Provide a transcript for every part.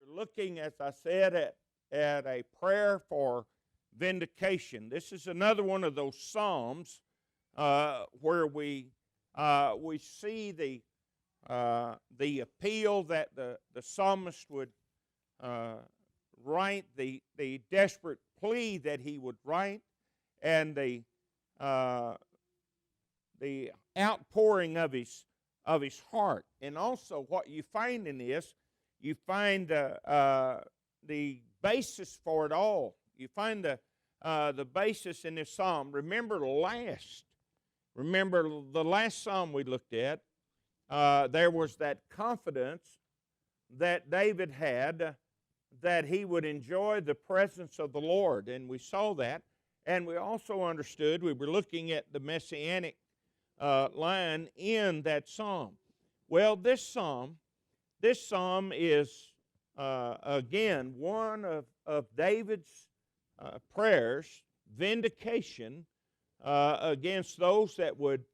looking, as I said, at a prayer for vindication. This is another one of those psalms where we see the appeal that the psalmist would write, the desperate plea that he would write, and the outpouring of his heart. And also, what you find in this, you find the basis for it all. You find the basis in this psalm. Remember the last psalm we looked at. There was that confidence that David had that he would enjoy the presence of the Lord, and we saw that. And we also understood, we were looking at the messianic line in that psalm. Well, this psalm is again one of David's prayers, vindication against those that would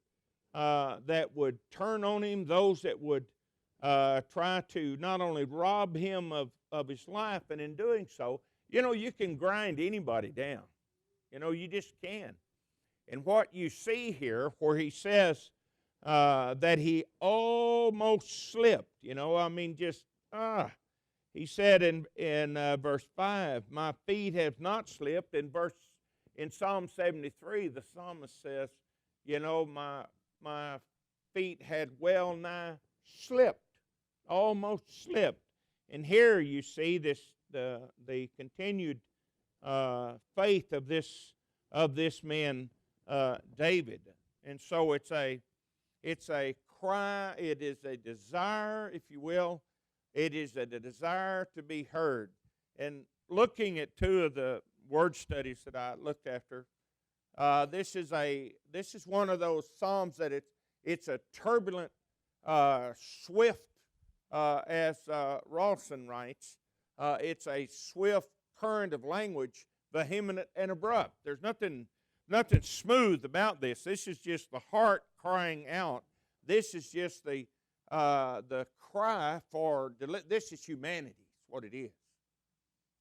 turn on him, those that would try to not only rob him of his life, and in doing so, you can grind anybody down. You just can. And what you see here, where he says that he almost slipped, he said in verse 5, my feet have not slipped. In Psalm 73, the psalmist says, my feet had well nigh slipped, almost slipped. And here you see the continued faith of this man David. And so it's a cry, it is a desire, if you will. It is a desire to be heard. And looking at two of the word studies that I looked after, this is one of those psalms that it's a turbulent, swift, as Rawson writes, it's a swift current of language, vehement and abrupt. There's nothing smooth about this. This is just the heart crying out. This is just the cry for this is humanity. Is what it is.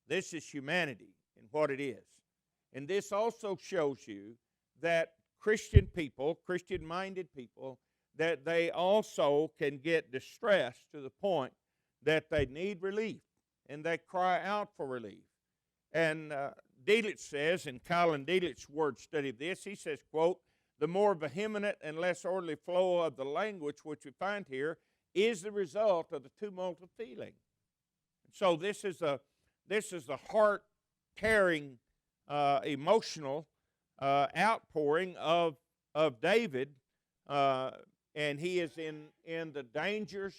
This is humanity and what it is. And this also shows you that Christian people, Christian-minded people, that they also can get distressed to the point that they need relief and they cry out for relief. And Delitzsch says, in Colin Delitzsch's word study of this, he says, quote, the more vehement and less orderly flow of the language which we find here is the result of the tumult of feeling. So this is the heart-tearing, emotional outpouring of David, and he is in the dangers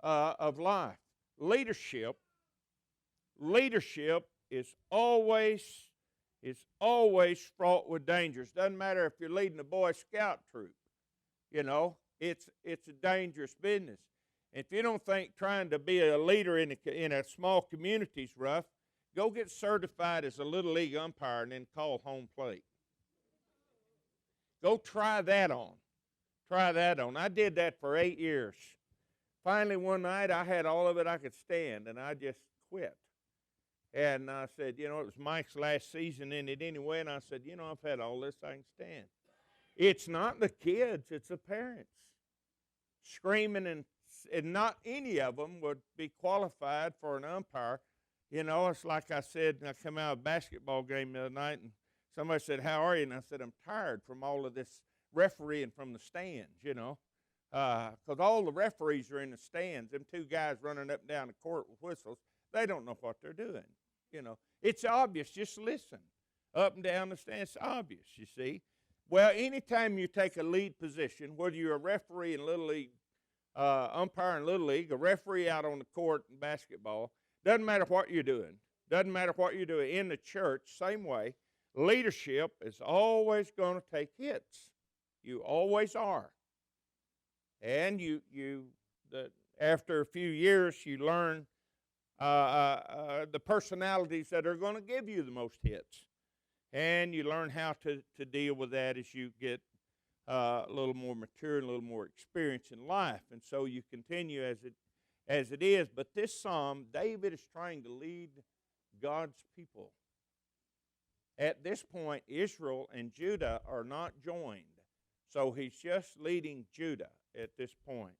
of life. Leadership is always fraught with dangers. Doesn't matter if you're leading a Boy Scout troop. It's a dangerous business. If you don't think trying to be a leader in a small community is rough, go get certified as a Little League umpire and then call home plate. Go try that on. I did that for 8 years. Finally, one night, I had all of it I could stand, and I just quit. And I said, it was Mike's last season in it anyway, and I said, I've had all this I can stand. It's not the kids, it's the parents. Screaming, and not any of them would be qualified for an umpire. It's like I said, I come out of a basketball game the other night, and somebody said, how are you? And I said, I'm tired from all of this refereeing from the stands, because all the referees are in the stands. Them two guys running up and down the court with whistles, they don't know what they're doing. It's obvious. Just listen. Up and down the stands, it's obvious, you see. Well, anytime you take a lead position, whether you're a referee in Little League, umpire in Little League, a referee out on the court in basketball, doesn't matter what you're doing. Doesn't matter what you're doing. In the church, same way, leadership is always going to take hits. You always are. And after a few years, you learn the personalities that are going to give you the most hits. And you learn how to deal with that as you get a little more mature and a little more experience in life. And so you continue as it is. But this psalm, David is trying to lead God's people. At this point, Israel and Judah are not joined. So he's just leading Judah at this point.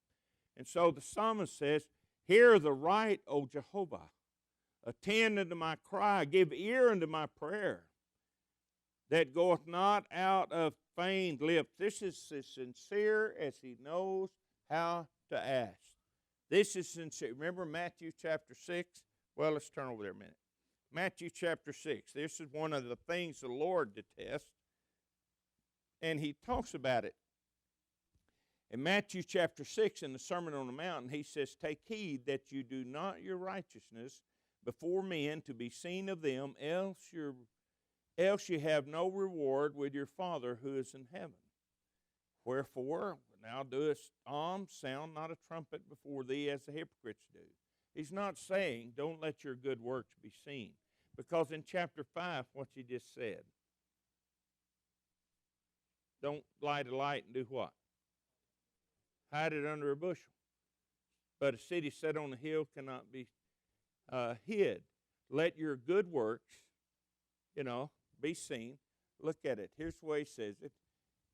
And so the psalmist says, hear the right, O Jehovah. Attend unto my cry. Give ear unto my prayer, that goeth not out of feigned lips. This is as sincere as he knows how to ask. This is sincere. Remember Matthew chapter 6? Well, let's turn over there a minute. Matthew chapter 6. This is one of the things the Lord detests, and he talks about it. In Matthew chapter 6, in the Sermon on the Mount, he says, take heed that you do not your righteousness before men to be seen of them, else you have no reward with your Father who is in heaven. Wherefore, now doest alms, sound not a trumpet before thee as the hypocrites do. He's not saying, don't let your good works be seen. Because in chapter 5, what he just said, don't light a light and do what? Hide it under a bushel. But a city set on a hill cannot be hid. Let your good works, be seen. Look at it. Here's the way he says it.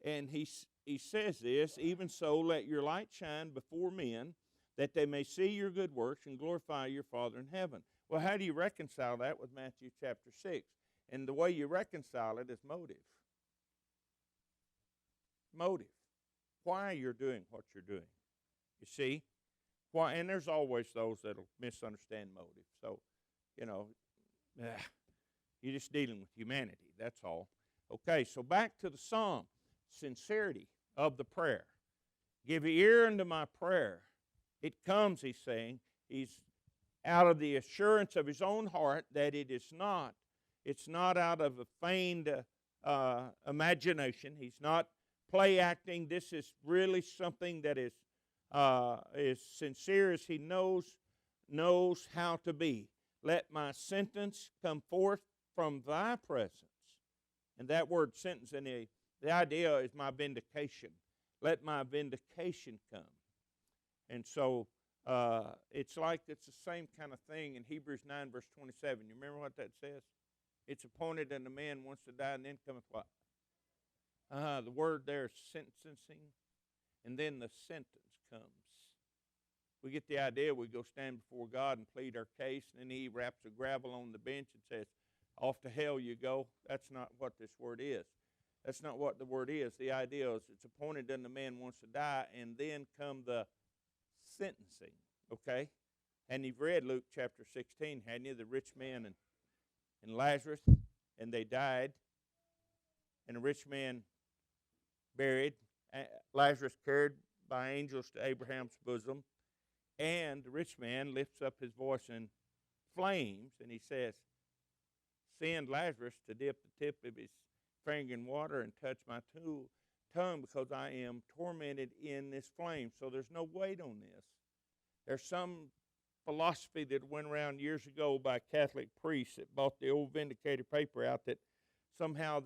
And he says this, even so let your light shine before men, that they may see your good works and glorify your Father in heaven. Well, how do you reconcile that with Matthew chapter 6? And the way you reconcile it is motive. Motive. Why you're doing what you're doing. You see? Why? And there's always those that will misunderstand motive. So, you're just dealing with humanity. That's all. Okay, so back to the psalm. Sincerity of the prayer. Give ear unto my prayer. It comes, he's saying, he's out of the assurance of his own heart that it's not out of a feigned imagination. He's not play acting. This is really something that is sincere as he knows how to be. Let my sentence come forth from thy presence. And that word sentence, and the idea is my vindication. Let my vindication come. And so it's the same kind of thing in Hebrews 9, verse 27. You remember what that says? It's appointed unto man once to die, and then cometh what? The word there is sentencing, and then the sentence comes. We get the idea. We go stand before God and plead our case, and then he wraps a gravel on the bench and says, off to hell you go. That's not what this word is. That's not what the word is. The idea is it's appointed unto man once to die, and then come the sentencing, okay? And you've read Luke chapter 16, hadn't you? The rich man and Lazarus, and they died, and the rich man buried, Lazarus carried by angels to Abraham's bosom, and the rich man lifts up his voice in flames, and he says, send Lazarus to dip the tip of his finger in water and touch my tongue, because I am tormented in this flame. So there's no weight on this. There's some philosophy that went around years ago by a Catholic priest that bought the old Vindicator paper out, that somehow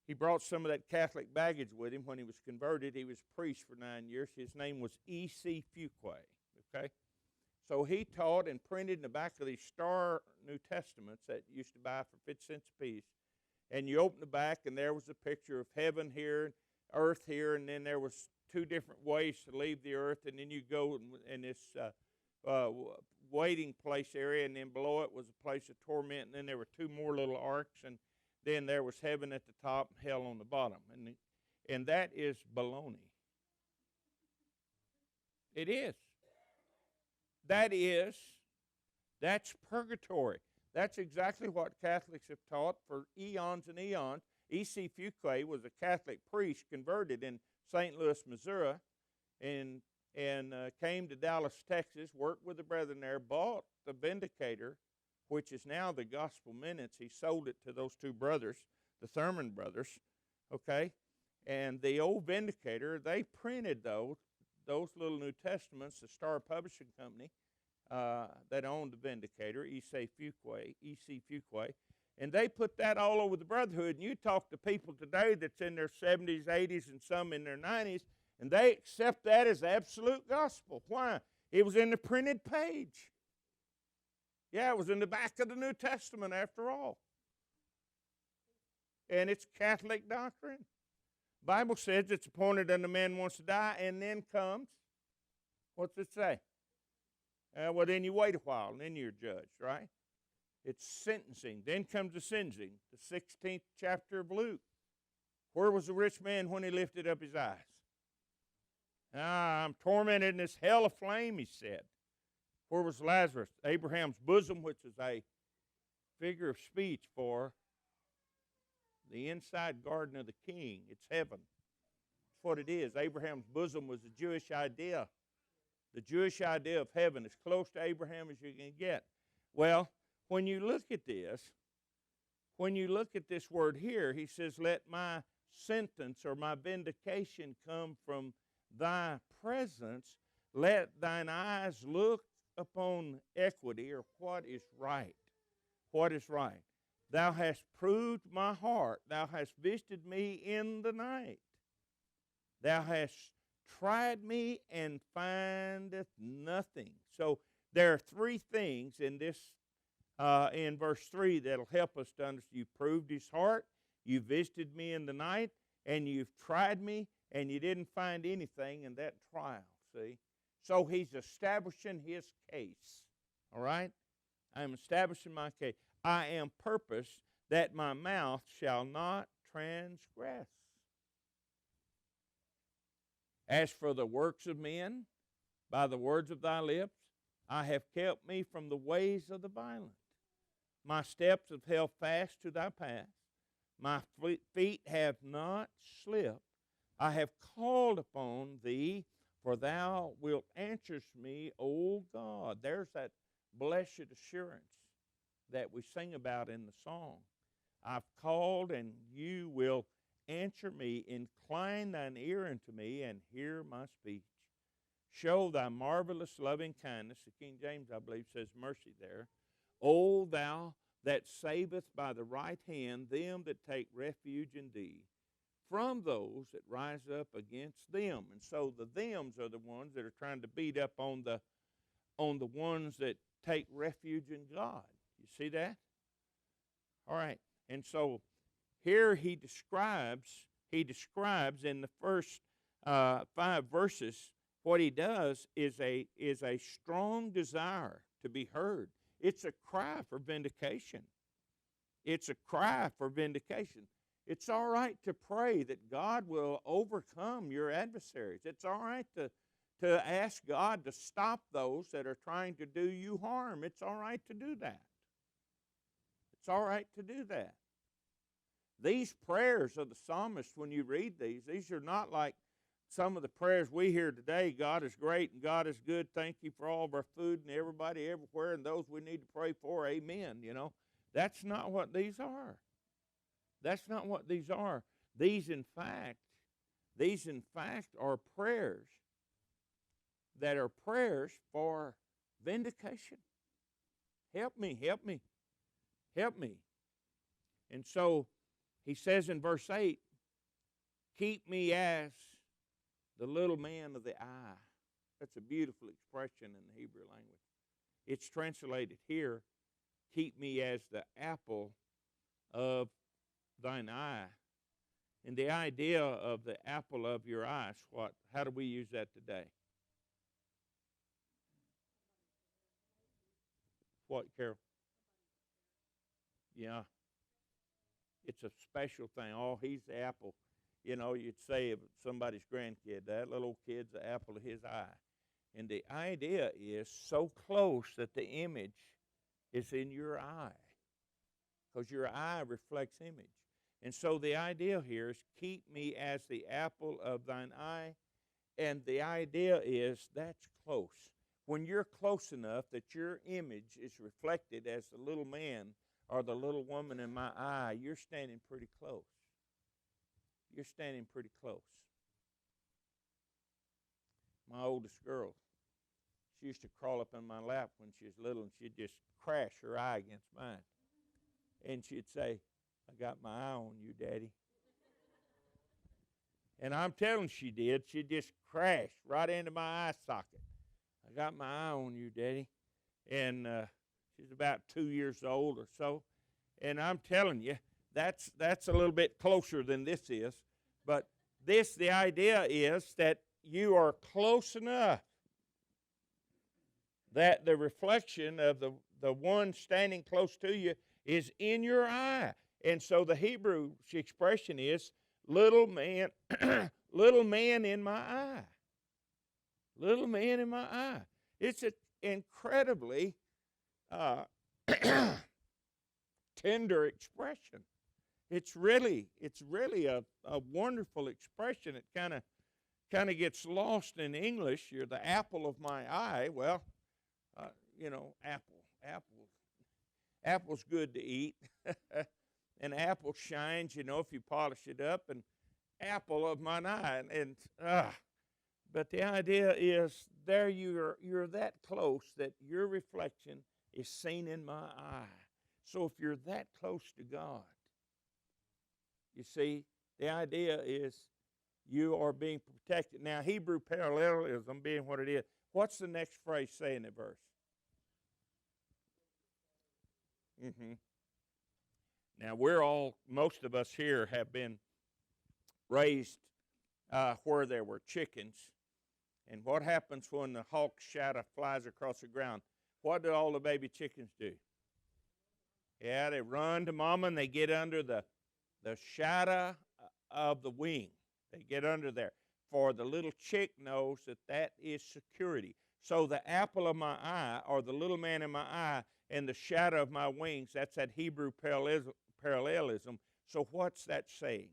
he brought some of that Catholic baggage with him when he was converted. He was a priest for 9 years. His name was E.C. Fuqua, okay? So he taught and printed in the back of these Star New Testaments that you used to buy for 50 cents a piece. And you open the back, and there was a picture of heaven here, earth here, and then there was two different ways to leave the earth, and then you go in this waiting place area, and then below it was a place of torment, and then there were two more little arcs, and then there was heaven at the top and hell on the bottom. And that is baloney. It is. That's purgatory. That's exactly what Catholics have taught for eons and eons. E.C. Fuqua was a Catholic priest converted in St. Louis, Missouri, and came to Dallas, Texas, worked with the brethren there, bought the Vindicator, which is now the Gospel Minutes. He sold it to those two brothers, the Thurman brothers, okay? And the old Vindicator, they printed those little New Testaments, the Star Publishing Company, that owned the Vindicator, E.C. Fuqua, and they put that all over the brotherhood. And you talk to people today that's in their 70s, 80s, and some in their 90s, and they accept that as absolute gospel. Why? It was in the printed page. Yeah, it was in the back of the New Testament after all. And it's Catholic doctrine. Bible says it's appointed unto man wants to die, and then comes, what's it say? Well, then you wait a while, and then you're judged, right? It's sentencing. Then comes the sentencing, the 16th chapter of Luke. Where was the rich man when he lifted up his eyes? I'm tormented in this hell of flame, he said. Where was Lazarus? Abraham's bosom, which is a figure of speech for the inside garden of the king. It's heaven. That's what it is. Abraham's bosom was a Jewish idea. The Jewish idea of heaven, as close to Abraham as you can get. Well, when you look at this word here, he says, let my sentence or my vindication come from thy presence. Let thine eyes look upon equity, or what is right. What is right. Thou hast proved my heart. Thou hast visited me in the night. Thou hast tried me and findeth nothing. So there are three things in this, in verse 3 that'll help us to understand. You proved his heart, you visited me in the night, and you've tried me, and you didn't find anything in that trial, see? So he's establishing his case, all right? I'm establishing my case. I am purposed that my mouth shall not transgress. As for the works of men, by the words of thy lips, I have kept me from the ways of the violent. My steps have held fast to thy path. My feet have not slipped. I have called upon thee, for thou wilt answer me, O God. There's that blessed assurance that we sing about in the song. I've called, and you will answer me. Incline thine ear unto me, and hear my speech. Show thy marvelous loving kindness. The King James, I believe, says mercy there. O thou that saveth by the right hand them that take refuge in thee, from those that rise up against them. And so the thems are the ones that are trying to beat up on the ones that take refuge in God. You see that? All right. And so here he describes in the first 5 verses, what he does is a strong desire to be heard. It's a cry for vindication. It's a cry for vindication. It's all right to pray that God will overcome your adversaries. It's all right to ask God to stop those that are trying to do you harm. It's all right to do that. It's all right to do that. These prayers of the psalmist, when you read these are not like some of the prayers we hear today. God is great and God is good. Thank you for all of our food and everybody everywhere and those we need to pray for. Amen. You know, that's not what these are. That's not what these are. These in fact are prayers that are prayers for vindication. Help me, help me, help me. And so he says in verse 8, keep me as the little man of the eye. That's a beautiful expression in the Hebrew language. It's translated here, keep me as the apple of thine eye. And the idea of the apple of your eye, how do we use that today? What, Carol? Yeah. It's a special thing. Oh, he's the apple. You know, you'd say of somebody's grandkid, that little kid's the apple of his eye. And the idea is so close that the image is in your eye, because your eye reflects image. And so the idea here is keep me as the apple of thine eye. And the idea is that's close. When you're close enough that your image is reflected as the little man or the little woman in my eye, you're standing pretty close. You're standing pretty close. My oldest girl, she used to crawl up in my lap when she was little, and she'd just crash her eye against mine. And she'd say, I got my eye on you, Daddy. And I'm telling she did. She just crashed right into my eye socket. I got my eye on you, Daddy. And she's about 2 years old or so. And I'm telling you, that's a little bit closer than this is. But the idea is that you are close enough that the reflection of the one standing close to you is in your eye. And so the Hebrew expression is, little man, little man in my eye. Little man in my eye. It's an incredibly tender expression. It's really a wonderful expression. It kind of gets lost in English. You're the apple of my eye. Well, apple's good to eat. An apple shines, if you polish it up, and apple of mine eye. But the idea is there you're that close that your reflection is seen in my eye. So if you're that close to God, you see, the idea is you are being protected. Now, Hebrew parallelism being what it is, what's the next phrase say in the verse? Now, most of us here have been raised where there were chickens. And what happens when the hawk shadow flies across the ground? What do all the baby chickens do? Yeah, they run to mama and they get under the shadow of the wing. They get under there. For the little chick knows that is security. So the apple of my eye, or the little man in my eye, and the shadow of my wings, that's that Hebrew parallelism. So what's that saying?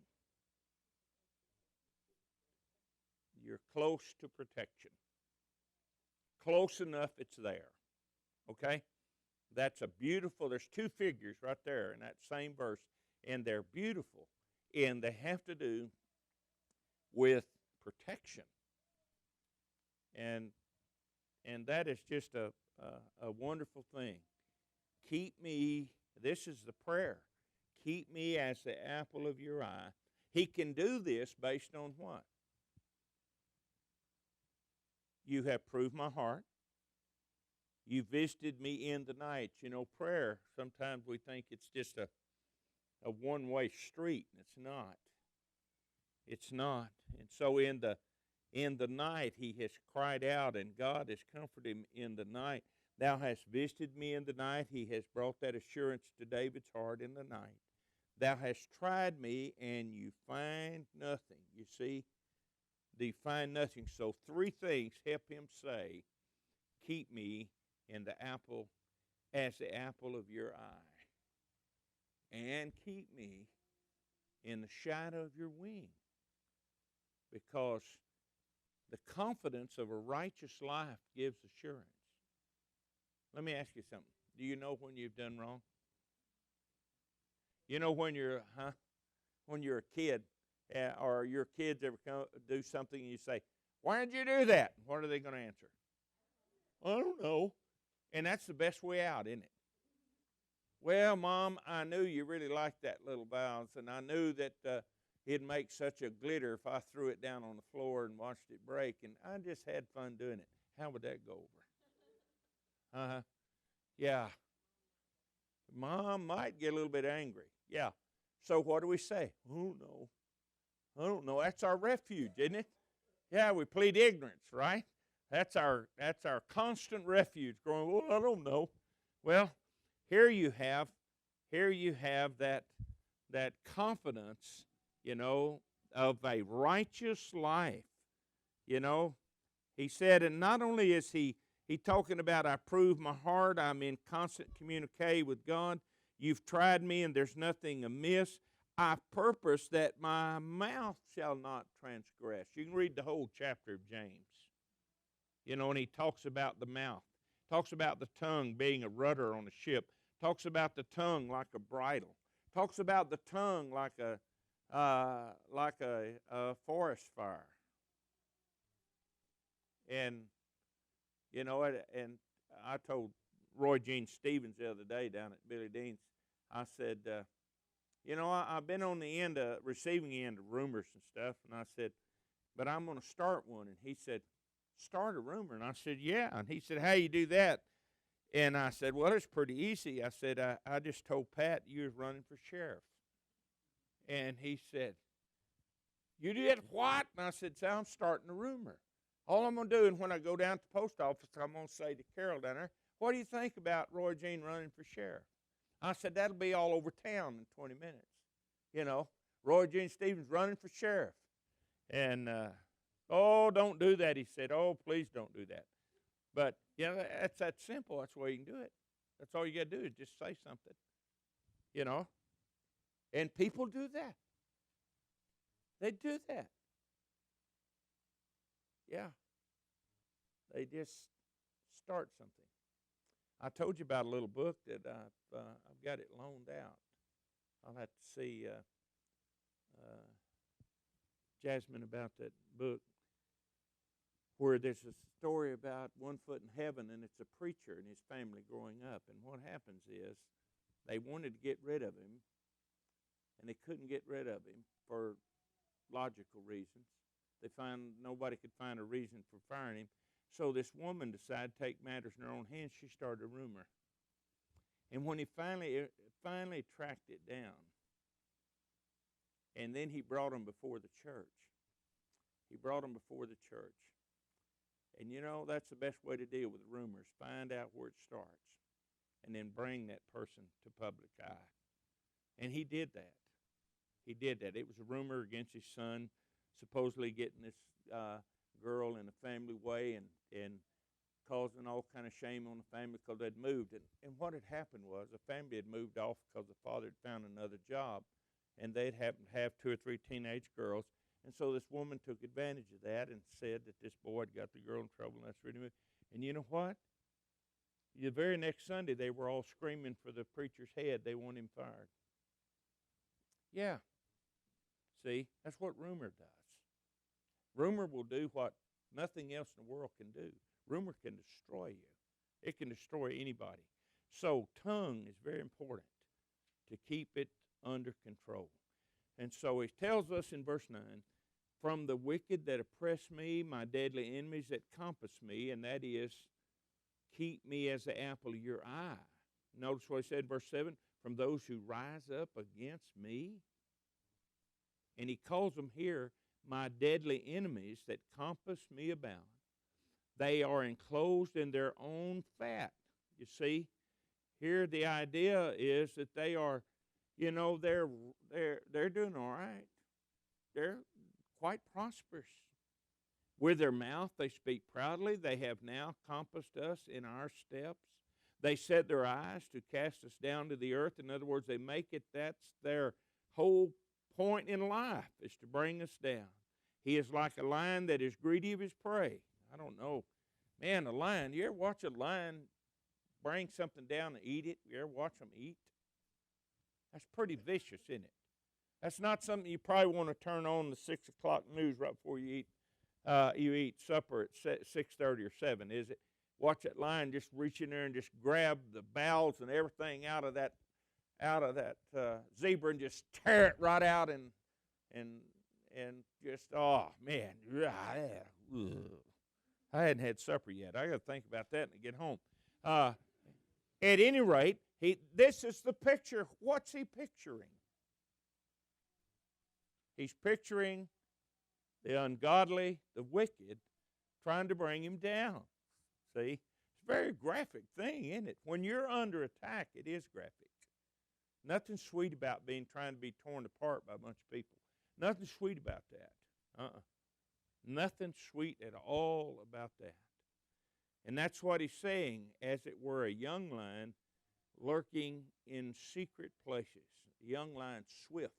You're close to protection. Close enough it's there. Okay? That's a beautiful, there's two figures right there in that same verse, and they're beautiful, and they have to do with protection. And that is just a wonderful thing. Keep me, this is the prayer, keep me as the apple of your eye. He can do this based on what? You have proved my heart. You visited me in the night. Prayer, sometimes we think it's just a one-way street, and it's not. It's not. And so in the night he has cried out, and God has comforted him in the night. Thou hast visited me in the night. He has brought that assurance to David's heart in the night. Thou hast tried me, and you find nothing. You see? You find nothing. So three things help him say, keep me in the apple as the apple of your eye. And keep me in the shadow of your wing. Because the confidence of a righteous life gives assurance. Let me ask you something. Do you know when you've done wrong? When you're a kid, or your kids ever do something and you say, why did you do that? What are they going to answer? I don't know. And that's the best way out, isn't it? Well, Mom, I knew you really liked that little valve, and I knew that it'd make such a glitter if I threw it down on the floor and watched it break, and I just had fun doing it. How would that go over? Yeah. Mom might get a little bit angry. Yeah. So what do we say? Oh, no. I don't know. That's our refuge, isn't it? Yeah, we plead ignorance, right? That's our constant refuge. Going, well, I don't know. Well, here you have that confidence, of a righteous life. He said, and not only is he talking about, I prove my heart, I'm in constant communique with God. You've tried me, and there's nothing amiss. I purpose that my mouth shall not transgress. You can read the whole chapter of James. And he talks about the mouth. Talks about the tongue being a rudder on a ship. Talks about the tongue like a bridle. Talks about the tongue like a forest fire. And and I told Roy Gene Stevens the other day down at Billy Dean's, I said, I've been on the receiving end of rumors and stuff, and I said, but I'm going to start one. And he said, start a rumor. And I said, yeah. And he said, how you do that? And I said, well, it's pretty easy. I said, I just told Pat you was running for sheriff. And he said, you did what? And I said, so I'm starting a rumor. All I'm going to do, and when I go down to the post office, I'm going to say to Carol down there, what do you think about Roy Jean running for sheriff? I said, that'll be all over town in 20 minutes. You know, Roy Jean Stevens running for sheriff. And, oh, don't do that, he said. Oh, please don't do that. But, you know, that's that simple. That's the way you can do it. That's all you got to do is just say something, you know. And people do that. They do that. Yeah. They just start something. I told you about a little book that I've got it loaned out. I'll have to see Jasmine about that book, where there's a story about one foot in heaven, and it's a preacher and his family growing up. And what happens is they wanted to get rid of him, and they couldn't get rid of him for logical reasons. Nobody could find a reason for firing him. So this woman decided to take matters in her own hands. She started a rumor. And when he finally tracked it down, and then he brought him before the church. He brought him before the church. And you know, that's the best way to deal with rumors. Find out where it starts, and then bring that person to public eye. And he did that. He did that. It was a rumor against his son, supposedly getting this girl in a family way and causing all kind of shame on the family because they'd moved. And what had happened was the family had moved off because the father had found another job, and they'd happened to have 2 or 3 teenage girls. And so this woman took advantage of that and said that this boy had got the girl in trouble, and that's really moved. And you know what? The very next Sunday, they were all screaming for the preacher's head. They want him fired. Yeah. See, that's what rumor does. Rumor will do what nothing else in the world can do. Rumor can destroy you. It can destroy anybody. So tongue is very important to keep it under control. And so he tells us in verse 9, from the wicked that oppress me, my deadly enemies that compass me, and that is, keep me as the apple of your eye. Notice what he said in verse 7, from those who rise up against me. And he calls them here my deadly enemies that compass me about. They are enclosed in their own fat. You see, here the idea is that they are, you know, they're doing all right. They're quite prosperous. With their mouth they speak proudly. They have now compassed us in our steps. They set their eyes to cast us down to the earth. In other words, they make it, that's their whole point in life, is to bring us down. He is like a lion that is greedy of his prey. I don't know. Man, a lion, you ever watch a lion bring something down and eat it? You ever watch them eat? That's pretty vicious, isn't it? That's not something you probably want to turn on the 6 o'clock news right before you eat supper at 6:30 or 7, is it? Watch that lion just reach in there and just grab the bowels and everything out of that zebra and just tear it right out and just, oh man, I hadn't had supper yet. I got to think about that and get home. At any rate, this is the picture. What's he picturing? He's picturing the ungodly, the wicked, trying to bring him down. See? It's a very graphic thing, isn't it? When you're under attack, it is graphic. Nothing sweet about trying to be torn apart by a bunch of people. Nothing sweet about that. Nothing sweet at all about that. And that's what he's saying, as it were a young lion lurking in secret places. A young lion, swift,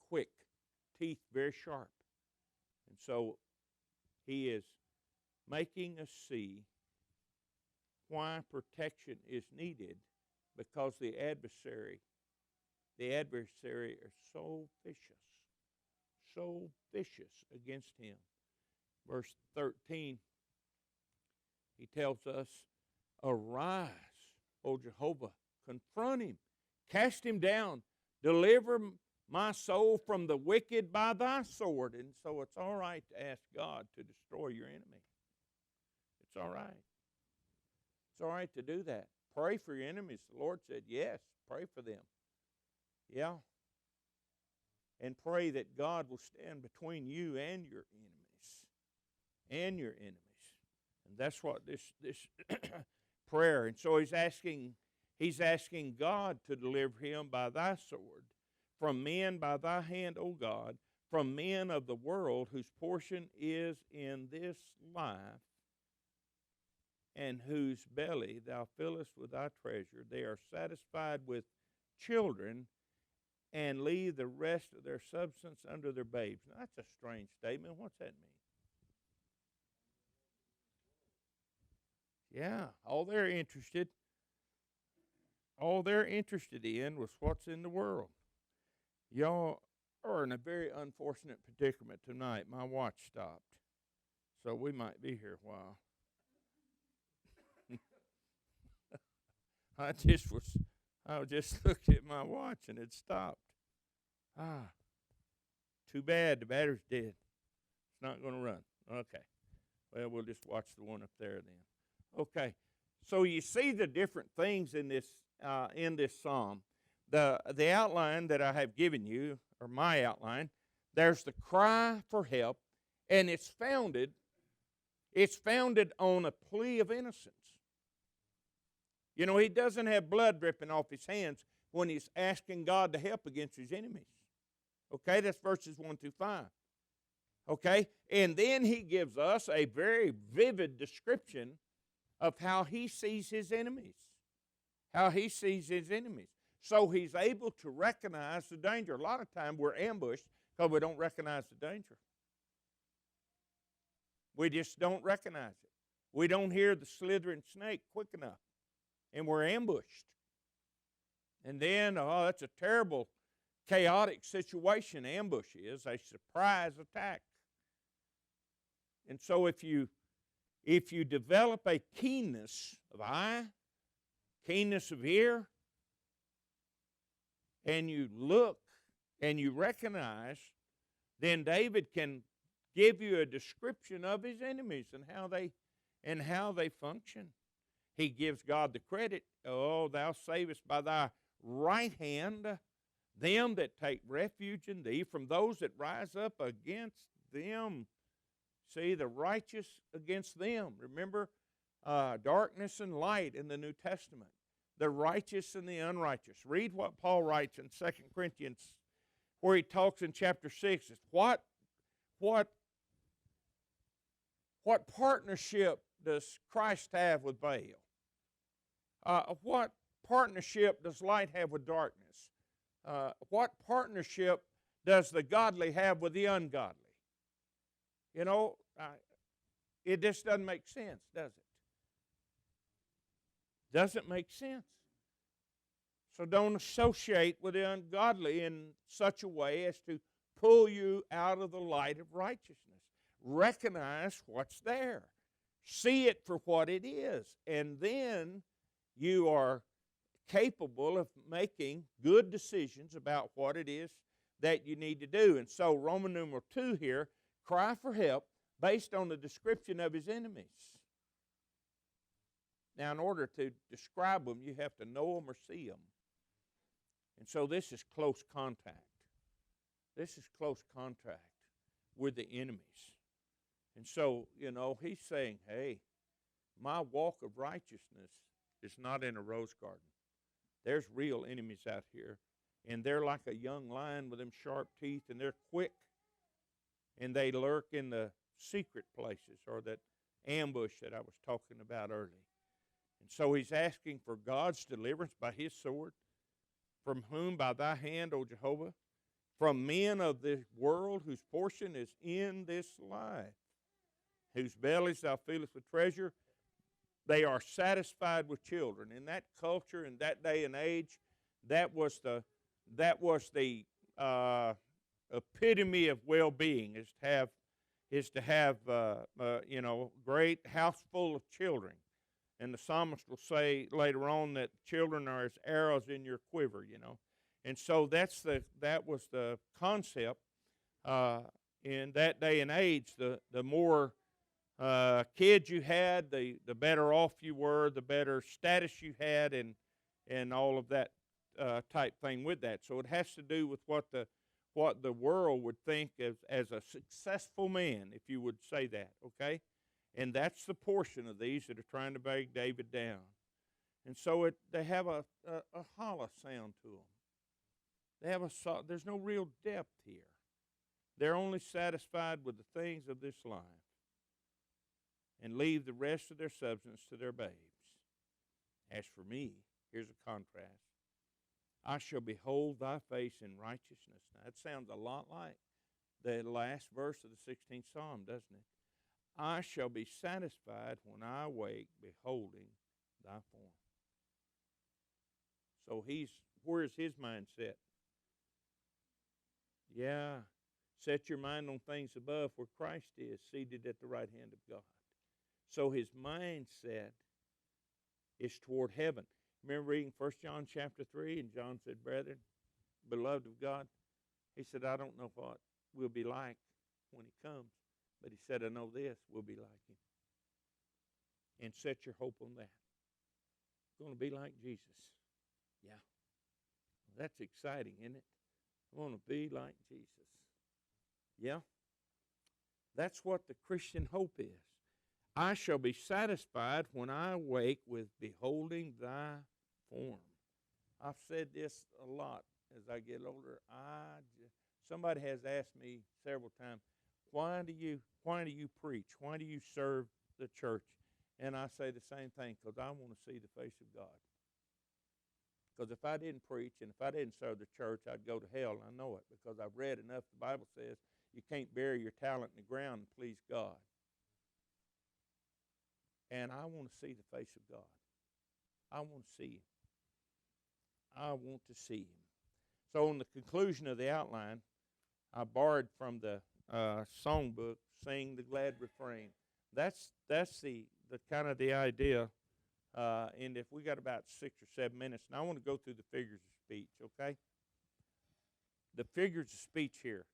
quick, teeth very sharp. And so he is making us see why protection is needed, because the adversary are so vicious against him. Verse 13, he tells us, arise, O Jehovah, confront him, cast him down, deliver my soul from the wicked by thy sword. And so it's all right to ask God to destroy your enemy. It's all right. It's all right to do that. Pray for your enemies. The Lord said, yes, pray for them. Yeah. And pray that God will stand between you and your enemies. And your enemies. And that's what this prayer. And so he's asking God to deliver him by thy sword, from men by thy hand, O God, from men of the world whose portion is in this life, and whose belly thou fillest with thy treasure. They are satisfied with children, and leave the rest of their substance under their babes. Now, that's a strange statement. What's that mean? Yeah, all they're interested in was what's in the world. Y'all are in a very unfortunate predicament tonight. My watch stopped, so we might be here a while. I just looked at my watch and it stopped. Too bad, the battery's dead. It's not going to run. Okay. Well, we'll just watch the one up there then. Okay. So you see the different things in this psalm. The outline that I have given you, or my outline, there's the cry for help, and it's founded on a plea of innocence. You know, he doesn't have blood dripping off his hands when he's asking God to help against his enemies. Okay, that's verses 1 through 5. Okay, and then he gives us a very vivid description of how he sees his enemies. How he sees his enemies. So he's able to recognize the danger. A lot of times we're ambushed because we don't recognize the danger. We just don't recognize it. We don't hear the slithering snake quick enough. And we're ambushed. And then, that's a terrible, chaotic situation. Ambush is a surprise attack. And so if you develop a keenness of eye, keenness of ear, and you look and you recognize, then David can give you a description of his enemies and how they function. He gives God the credit. Oh, thou savest by thy right hand them that take refuge in thee from those that rise up against them. See, the righteous against them. Remember, darkness and light in the New Testament. The righteous and the unrighteous. Read what Paul writes in 2 Corinthians, where he talks in chapter 6. What partnership does Christ have with Baal? What partnership does light have with darkness? What partnership does the godly have with the ungodly? You know, it just doesn't make sense, does it? Doesn't make sense. So don't associate with the ungodly in such a way as to pull you out of the light of righteousness. Recognize what's there. See it for what it is. And then you are capable of making good decisions about what it is that you need to do. And so Roman numeral 2 here, cry for help based on the description of his enemies. Now, in order to describe them, you have to know them or see them. And so this is close contact. This is close contact with the enemies. And so, you know, he's saying, hey, my walk of righteousness is not in a rose garden. There's real enemies out here. And they're like a young lion with them sharp teeth, and they're quick. And they lurk in the secret places, or that ambush that I was talking about earlier. And so he's asking for God's deliverance by his sword, from whom by thy hand, O Jehovah, from men of this world whose portion is in this life, whose bellies thou fillest with treasure. They are satisfied with children. In that culture, in that day and age, that was the epitome of well-being, is to have great house full of children. And the psalmist will say later on that children are as arrows in your quiver, you know. And so that was the concept in that day and age. The more kids you had, the better off you were, the better status you had, and all of that type thing with that. So it has to do with what the world would think as a successful man, if you would say that, okay? And that's the portion of these that are trying to bring David down. And so they have a hollow sound to them. There's no real depth here. They're only satisfied with the things of this life and leave the rest of their substance to their babes. As for me, here's a contrast. I shall behold thy face in righteousness. Now, that sounds a lot like the last verse of the 16th Psalm, doesn't it? I shall be satisfied when I awake, beholding thy form. So where's his mindset? Yeah, set your mind on things above where Christ is, seated at the right hand of God. So his mindset is toward heaven. Remember reading 1 John chapter 3, and John said, brethren, beloved of God, he said, I don't know what we'll be like when he comes, but he said, I know this, we'll be like him. And set your hope on that. Going to be like Jesus. Yeah. That's exciting, isn't it? I want to be like Jesus. Yeah. That's what the Christian hope is. I shall be satisfied when I awake with beholding thy form. I've said this a lot as I get older. Somebody has asked me several times, why do you preach? Why do you serve the church? And I say the same thing, because I want to see the face of God. Because if I didn't preach and if I didn't serve the church, I'd go to hell, and I know it, because I've read enough. The Bible says you can't bury your talent in the ground and please God. And I want to see the face of God. I want to see him. I want to see him. So in the conclusion of the outline, I borrowed from the songbook, Sing the Glad Refrain. That's the kind of the idea. And if we got about 6 or 7 minutes, and I want to go through the figures of speech, okay? The figures of speech here.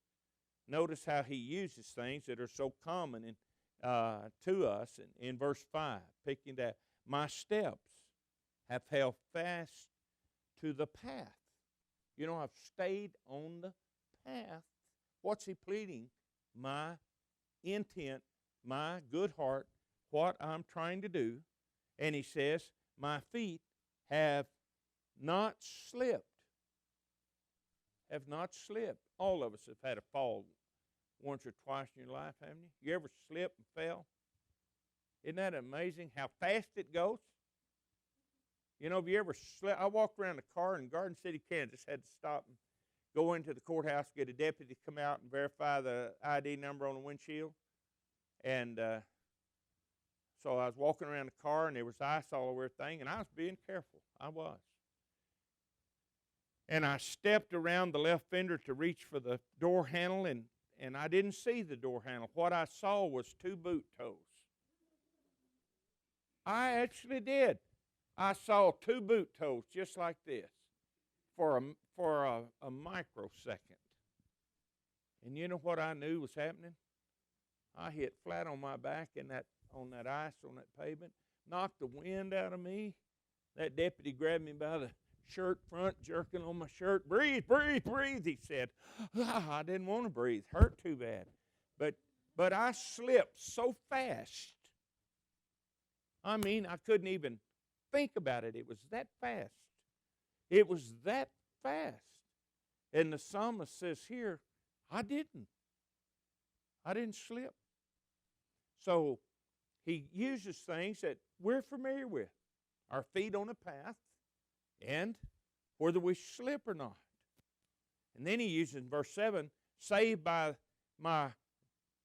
Notice how he uses things that are so common to us in verse 5, picking that. My steps have held fast to the path. You know, I've stayed on the path. What's he pleading? My intent, my good heart, what I'm trying to do. And he says, my feet have not slipped. Have not slipped. All of us have had a fall once or twice in your life, haven't you? You ever slipped and fell? Isn't that amazing how fast it goes? You know, have you ever slipped? I walked around a car in Garden City, Kansas, had to stop and go into the courthouse, get a deputy to come out and verify the ID number on the windshield. And so I was walking around the car, and there was ice all over everything, and I was being careful. I was. And I stepped around the left fender to reach for the door handle, and I didn't see the door handle. What I saw was 2 boot toes. I actually did. I saw 2 boot toes just like this for a microsecond. And you know what I knew was happening? I hit flat on my back on that ice, on that pavement, knocked the wind out of me. That deputy grabbed me by the shirt front, jerking on my shirt. Breathe, breathe, breathe, he said. I didn't want to breathe. Hurt too bad. But I slipped so fast. I mean, I couldn't even think about it. It was that fast. It was that fast. And the psalmist says here, I didn't slip. So he uses things that we're familiar with. Our feet on a path, and whether we slip or not. And then he uses in verse 7, saved by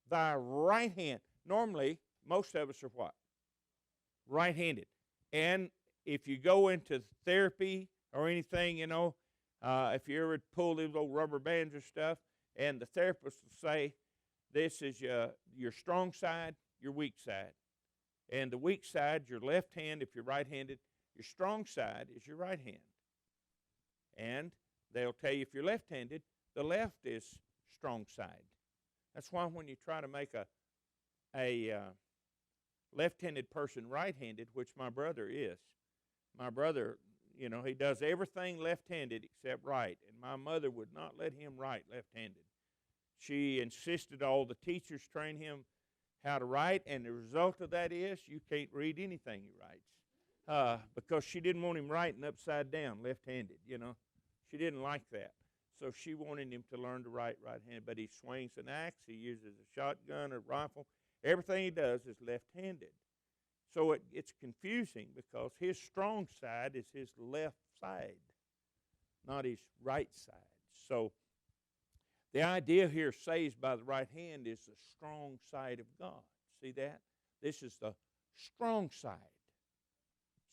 thy right hand. Normally, most of us are what? Right-handed. And if you go into therapy or anything, you know, if you ever pull these little rubber bands or stuff, and the therapist will say, this is your strong side, your weak side. And the weak side, your left hand if you're right-handed. Your strong side is your right hand. And They'll tell you if you're left-handed, the left is strong side. That's why when you try to make a left-handed person right-handed, which my brother is, my brother, he does everything left-handed except right, and my mother would not let him write left-handed. She insisted all the teachers train him how to write, and the result of that is you can't read anything he writes because she didn't want him writing upside down, left-handed, She didn't like that. So she wanted him to learn to write right-handed, but he swings an axe, he uses a shotgun, a rifle. Everything he does is left-handed. So it's confusing because his strong side is his left side, not his right side. So the idea here, saved by the right hand, is the strong side of God. See that? This is the strong side.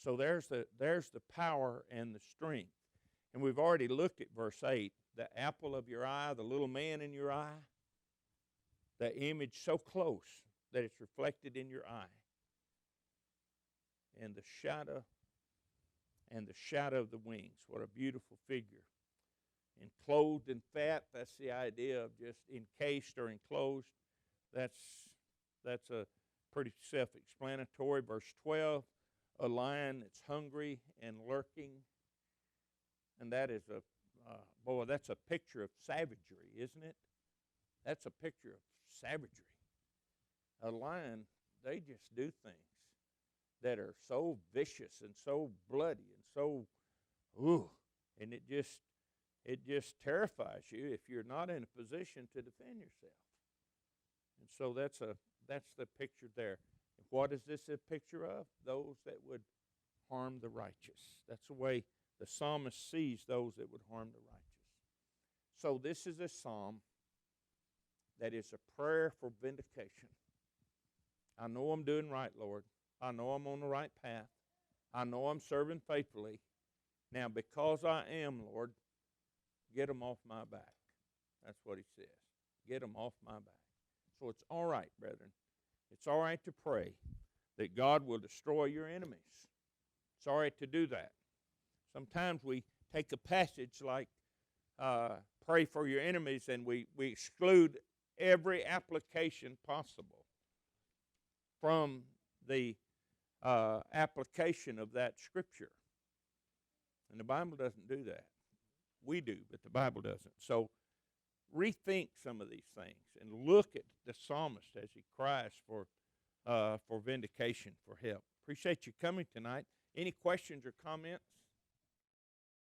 So there's the power and the strength. And we've already looked at verse 8. The apple of your eye, the little man in your eye, the image so close that it's reflected in your eye. And the shadow of the wings. What a beautiful figure. And clothed in fat, that's the idea of just encased or enclosed. That's a pretty self-explanatory. Verse 12, a lion that's hungry and lurking. And that is that's a picture of savagery, isn't it? That's a picture of savagery. A lion, they just do things that are so vicious and so bloody and so, and it just terrifies you if you're not in a position to defend yourself. And so that's the picture there. And what is this a picture of? Those that would harm the righteous. That's the way the psalmist sees those that would harm the righteous. So this is a psalm that is a prayer for vindication. I know I'm doing right, Lord. I know I'm on the right path. I know I'm serving faithfully. Now, because I am, Lord, get them off my back. That's what he says. Get them off my back. So it's all right, brethren. It's all right to pray that God will destroy your enemies. It's all right to do that. Sometimes we take a passage like pray for your enemies and we exclude every application possible from the application of that scripture. And the Bible doesn't do that. We do, but the Bible doesn't. So rethink some of these things and look at the psalmist as he cries for vindication, for help. Appreciate you coming tonight. Any questions or comments?